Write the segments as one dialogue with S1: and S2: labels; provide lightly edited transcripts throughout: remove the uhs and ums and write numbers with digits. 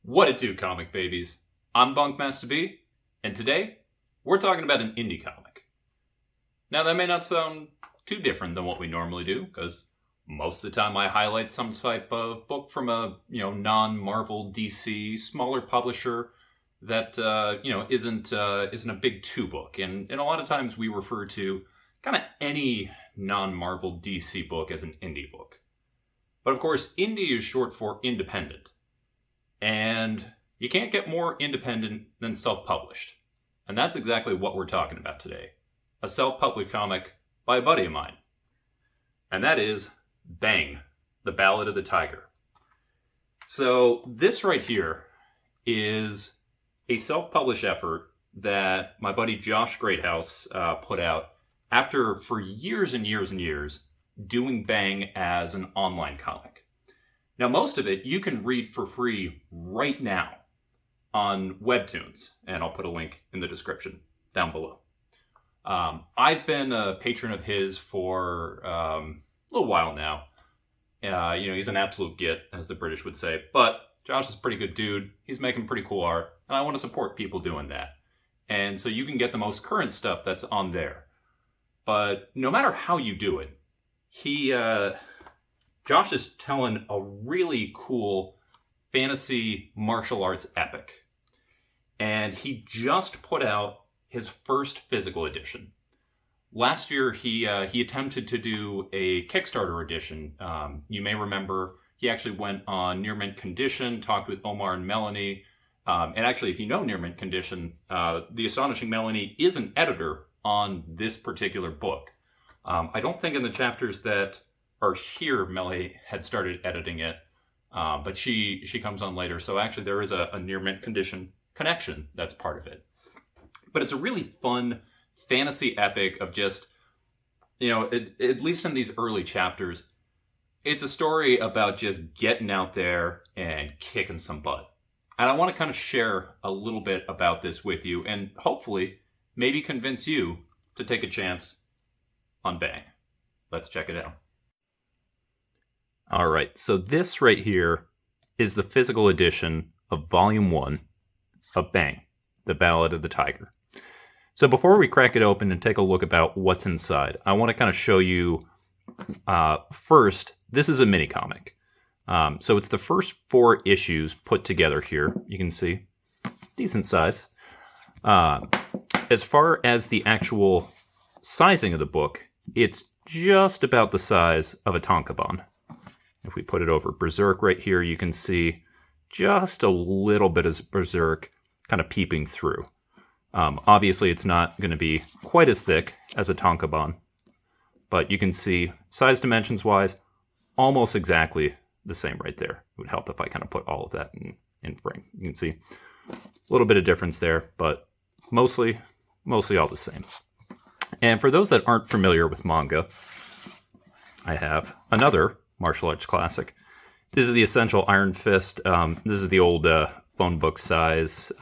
S1: What it do, comic babies? I'm Bunkmaster B, and today we're talking about an indie comic. Now that may not sound too different than what we normally do, because most of the time I highlight some type of book from a non-Marvel DC smaller publisher that isn't a big two book, and a lot of times we refer to kind of any non-Marvel DC book as an indie book. But of course, indie is short for independent. And you can't get more independent than self-published. And that's exactly what we're talking about today. A self-published comic by a buddy of mine. And that is Bang, the Ballad of the Tiger. So this right here is a self-published effort that my buddy Josh Greathouse put out after, for years and years and years, doing Bang as an online comic. Now, most of it you can read for free right now on Webtoons, and I'll put a link in the description down below. I've been a patron of his for a little while now. He's an absolute git, as the British would say, but Josh is a pretty good dude. He's making pretty cool art, and I want to support people doing that. And so you can get the most current stuff that's on there. But no matter how you do it, Josh is telling a really cool fantasy martial arts epic. And he just put out his first physical edition. Last year, he attempted to do a Kickstarter edition. You may remember he actually went on Near Mint Condition, talked with Omar and Melanie. And actually, if you know Near Mint Condition, the astonishing Melanie is an editor on this particular book. I don't think in the chapters that are here, Melly had started editing it, but she comes on later. So actually there is a Near Mint Condition connection that's part of it. But it's a really fun fantasy epic of just, at least in these early chapters, it's a story about just getting out there and kicking some butt. And I want to kind of share a little bit about this with you and hopefully maybe convince you to take a chance on Bang. Let's check it out. All right, so this right here is the physical edition of Volume 1 of Bang, the Ballad of the Tiger. So before we crack it open and take a look about what's inside, I want to kind of show you, first, this is a mini comic. So it's the first 4 issues put together here. You can see, decent size. As far as the actual sizing of the book, it's just about the size of a tankobon. If we put it over Berserk right here, you can see just a little bit of Berserk kind of peeping through. Obviously, it's not going to be quite as thick as a tankobon, but you can see size dimensions-wise, almost exactly the same right there. It would help if I kind of put all of that in frame. You can see a little bit of difference there, but mostly all the same. And for those that aren't familiar with manga, I have another martial arts classic. This is the Essential Iron Fist. This is the old phone book size.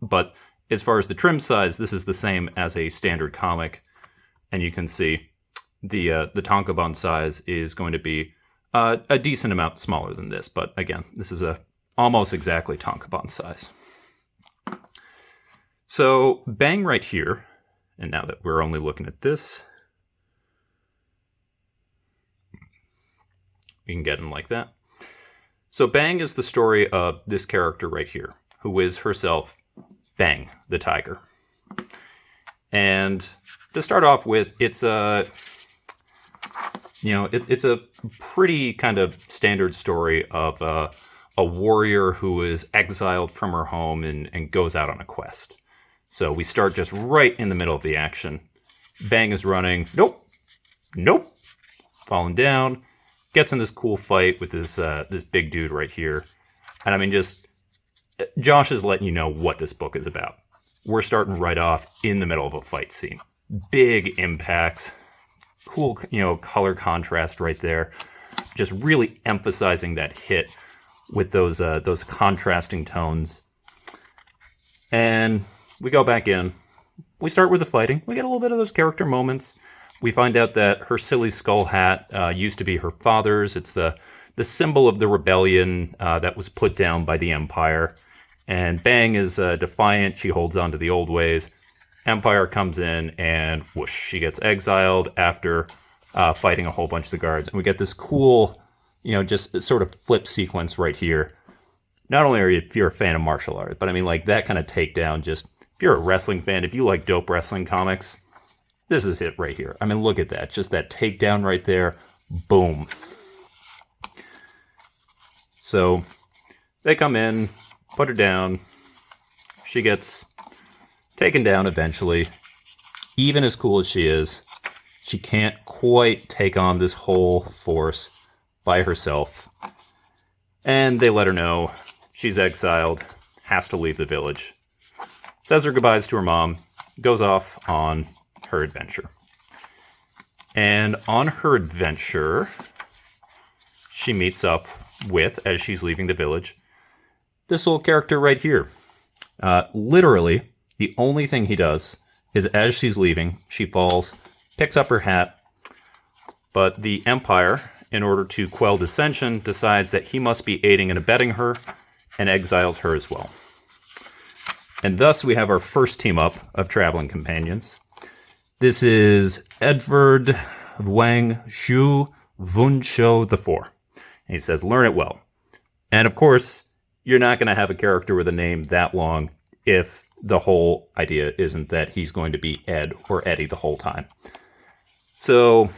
S1: But as far as the trim size, this is the same as a standard comic. And you can see the tankobon size is going to be a decent amount smaller than this. But again, this is a almost exactly tankobon size. So Bang right here. And now that we're only looking at this, we can get in like that. So Bang is the story of this character right here, who is herself Bang, the tiger. And to start off with, it's a pretty kind of standard story of a warrior who is exiled from her home and goes out on a quest. So we start just right in the middle of the action. Bang is running. Nope. Falling down. Gets in this cool fight with this big dude right here. And I mean, just Josh is letting you know what this book is about. We're starting right off in the middle of a fight scene. Big impacts. Cool, color contrast right there. Just really emphasizing that hit with those contrasting tones. And we go back in. We start with the fighting. We get a little bit of those character moments. We find out that her silly skull hat used to be her father's. It's the symbol of the rebellion that was put down by the Empire. And Bang is defiant. She holds on to the old ways. Empire comes in, and whoosh, she gets exiled after fighting a whole bunch of the guards. And we get this cool, just sort of flip sequence right here. Not only are you, if you're a fan of martial arts, but I mean, like, that kind of takedown, just, if you're a wrestling fan, if you like dope wrestling comics, this is it right here. I mean, look at that. Just that takedown right there. Boom. So they come in, put her down. She gets taken down eventually. Even as cool as she is, she can't quite take on this whole force by herself. And they let her know she's exiled, has to leave the village. Says her goodbyes to her mom, goes off on her adventure. And on her adventure, she meets up with, as she's leaving the village, this little character right here. Literally, the only thing he does is as she's leaving, she falls, picks up her hat, but the Empire, in order to quell dissension, decides that he must be aiding and abetting her and exiles her as well. And thus we have our first team up of traveling companions. This is Edvard Wang Zhu Vuncho IV. And he says, learn it well. And of course, you're not going to have a character with a name that long if the whole idea isn't that he's going to be Ed or Eddie the whole time. So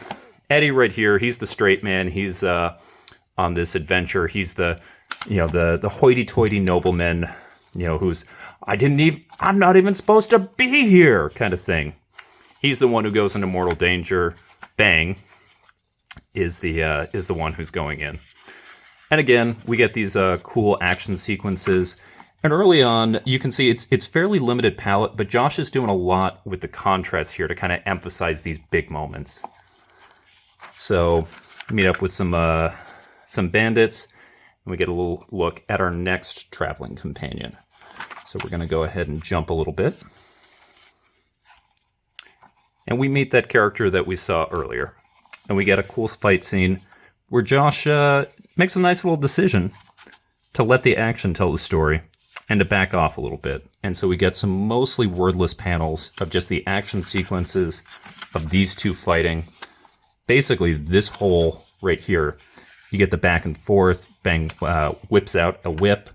S1: Eddie right here, he's the straight man. He's on this adventure. He's the hoity-toity nobleman, who's, I'm not even supposed to be here kind of thing. He's the one who goes into mortal danger. Bang is the one who's going in. And again, we get these cool action sequences. And early on, you can see it's fairly limited palette, but Josh is doing a lot with the contrast here to kind of emphasize these big moments. So, meet up with some bandits, and we get a little look at our next traveling companion. So we're going to go ahead and jump a little bit. And we meet that character that we saw earlier. And we get a cool fight scene where Josh makes a nice little decision to let the action tell the story and to back off a little bit. And so we get some mostly wordless panels of just the action sequences of these two fighting. Basically, this whole right here, you get the back and forth. Bang whips out a whip,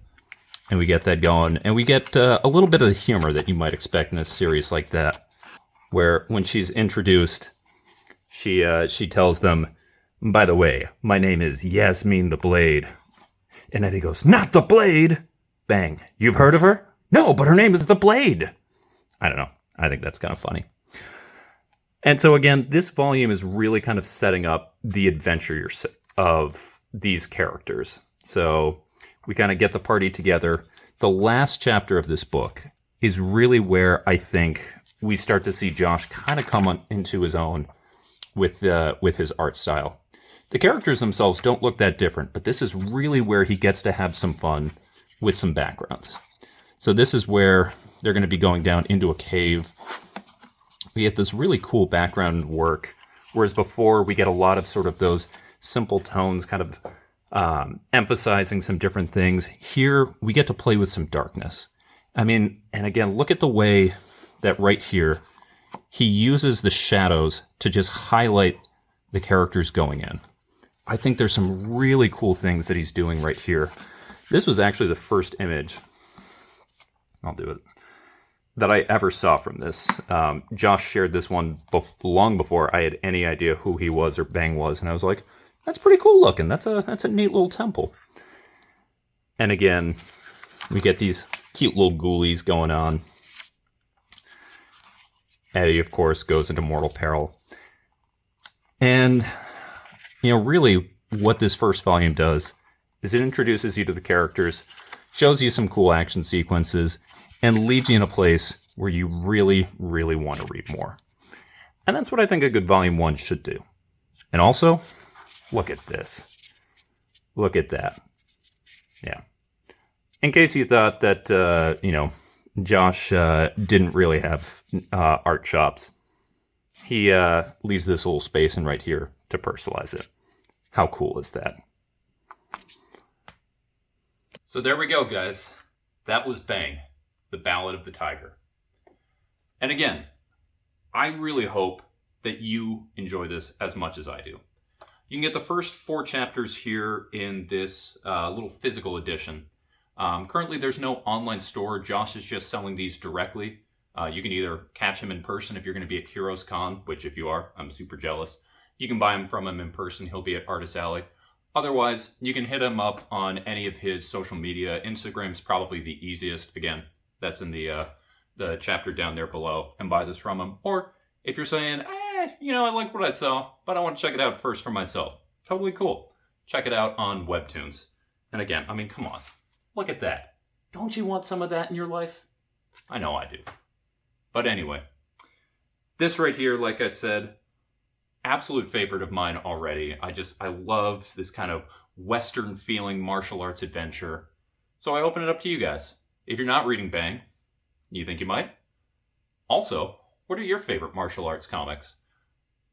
S1: and we get that going. And we get a little bit of the humor that you might expect in a series like that, where when she's introduced, she tells them, by the way, my name is Yasmin the Blade. And Eddie goes, not the Blade! Bang. You've heard of her? No, but her name is the Blade! I don't know. I think that's kind of funny. And so again, this volume is really kind of setting up the adventure of these characters. So we kind of get the party together. The last chapter of this book is really where I think we start to see Josh kind of come into his own with his art style. The characters themselves don't look that different, but this is really where he gets to have some fun with some backgrounds. So this is where they're going to be going down into a cave. We get this really cool background work, whereas before we get a lot of sort of those simple tones kind of emphasizing some different things. Here we get to play with some darkness. I mean, and again, look at the way that right here, he uses the shadows to just highlight the characters going in. I think there's some really cool things that he's doing right here. This was actually the first image, I'll do it, that I ever saw from this. Josh shared this one long before I had any idea who he was or Bang was, and I was like, that's pretty cool looking. That's a neat little temple. And again, we get these cute little ghoulies going on. Eddie, of course, goes into mortal peril. And, really what this first volume does is it introduces you to the characters, shows you some cool action sequences, and leaves you in a place where you really, really want to read more. And that's what I think a good volume 1 should do. And also, look at this. Look at that. Yeah. In case you thought that, Josh didn't really have art chops, he leaves this little space in right here to personalize it. How cool is that? So there we go, guys. That was Bang, the Ballad of the Tiger. And again, I really hope that you enjoy this as much as I do. You can get the first 4 chapters here in this little physical edition. Currently, there's no online store. Josh is just selling these directly. You can either catch him in person if you're going to be at Heroes Con, which if you are, I'm super jealous. You can buy him from him in person. He'll be at Artist Alley. Otherwise, you can hit him up on any of his social media. Instagram's probably the easiest. Again, that's in the chapter down there below, and buy this from him. Or if you're saying, I like what I saw, but I want to check it out first for myself. Totally cool. Check it out on Webtoons. And again, I mean, come on. Look at that. Don't you want some of that in your life? I know I do. But anyway, this right here, like I said, absolute favorite of mine already. I love this kind of Western feeling martial arts adventure. So I open it up to you guys. If you're not reading Bang, you think you might? Also, what are your favorite martial arts comics?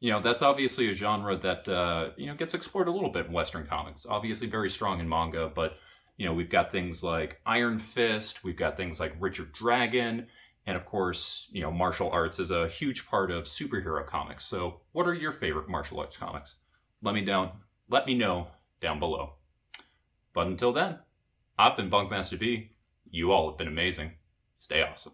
S1: That's obviously a genre that, gets explored a little bit in Western comics. Obviously very strong in manga, but, we've got things like Iron Fist, we've got things like Richard Dragon, and of course, martial arts is a huge part of superhero comics. So what are your favorite martial arts comics? Let me know down below. But until then, I've been Bunkmaster B. You all have been amazing. Stay awesome.